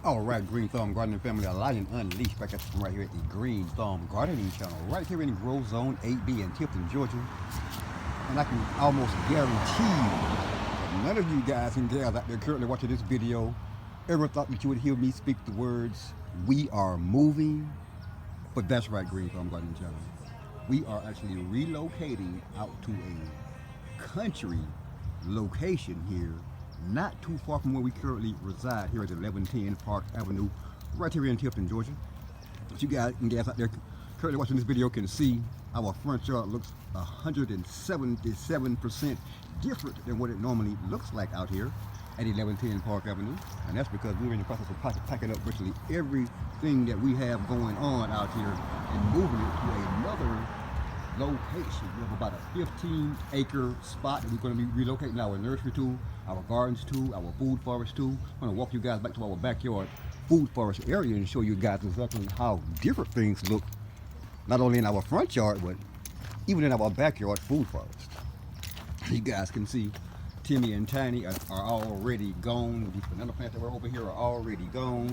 All right, Green Thumb Gardening family, a lion unleashed back at you right here at the Green Thumb Gardening channel, right here in Grow Zone 8B in Tifton, Georgia. And I can almost guarantee that none of you guys and gals out there currently watching this video ever thought that you would hear me speak the words, "We are moving." But that's right, Green Thumb Gardening channel. We are actually relocating out to a country location here, not too far from where we currently reside here at 1110 Park Avenue, right here in Tifton, Georgia. As you guys and gals out there currently watching this video can see, our front yard looks 177% different than what it normally looks like out here at 1110 Park Avenue. And that's because we're in the process of packing up virtually everything that we have going on out here and moving it to another location. We have about a 15-acre spot that we're going to be relocating our nursery to, our gardens to, our food forest to. I'm going to walk you guys back to our backyard food forest area and show you guys exactly how different things look, not only in our front yard, but even in our backyard food forest. You guys can see Timmy and Tiny are already gone. These banana plants that were over here are already gone.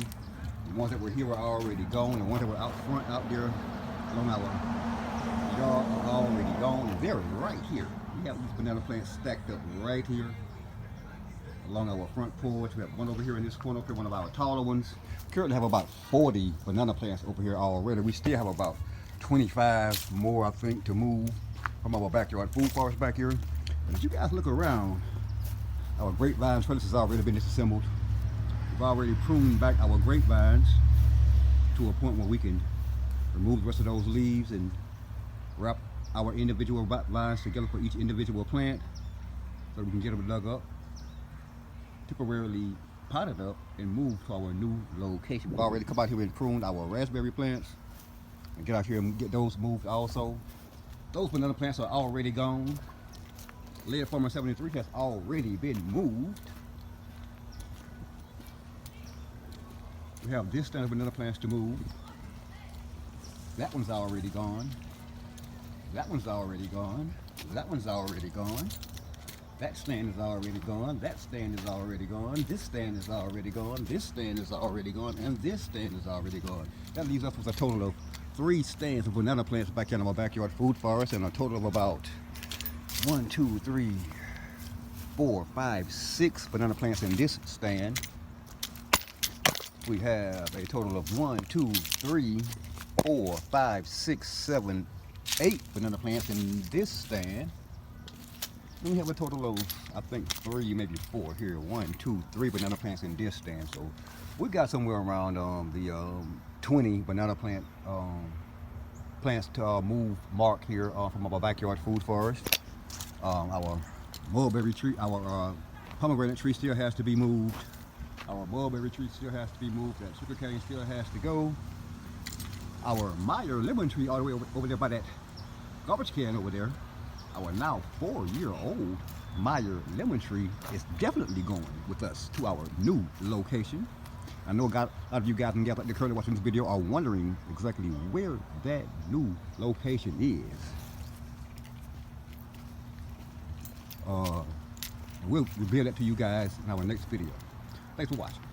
The ones that were here are already gone. The ones that were out front out there along our yard are already gone. And they're right here. We have these banana plants stacked up right here along our front porch. We have one over here in this corner, one of our taller ones. We currently have about 40 banana plants over here already. We still have about 25 more, I think, to move from our backyard food forest back here. But as you guys look around, our grapevine trellis has already been disassembled. We've already pruned back our grapevines to a point where we can remove the rest of those leaves and wrap our individual vines together for each individual plant so we can get them dug up, temporarily potted up, and move to our new location. We've already come out here and pruned our raspberry plants and get out here and get those moved also. Those banana plants are already gone. Lead Farmer 73 has already been moved. We have this stand of banana plants to move. That one's already gone. That one's already gone. That one's already gone. That stand is already gone. That stand is already gone. This stand is already gone. This stand is already gone. And this stand is already gone. That leaves us with a total of 3 stands of banana plants back in our backyard food forest, and a total of about 1, 2, 3, 4, 5, 6 banana plants in this stand. We have a total of 1, 2, 3, 4, 5, 6, 7, 8 banana plants in this stand. And we have a total of, I think, 3, maybe 4 here. 1, 2, 3 banana plants in this stand. So we got somewhere around the 20 banana plants to move mark here from our backyard food forest. Our mulberry tree, our pomegranate tree still has to be moved. Our mulberry tree still has to be moved. That sugar cane still has to go. Our Meyer lemon tree all the way over there by that garbage can over there, our now 4-year-old Meyer lemon tree is definitely going with us to our new location. I know a lot of you guys and gals out there currently watching this video are wondering exactly where that new location is. We'll reveal that to you guys in our next video. Thanks for watching.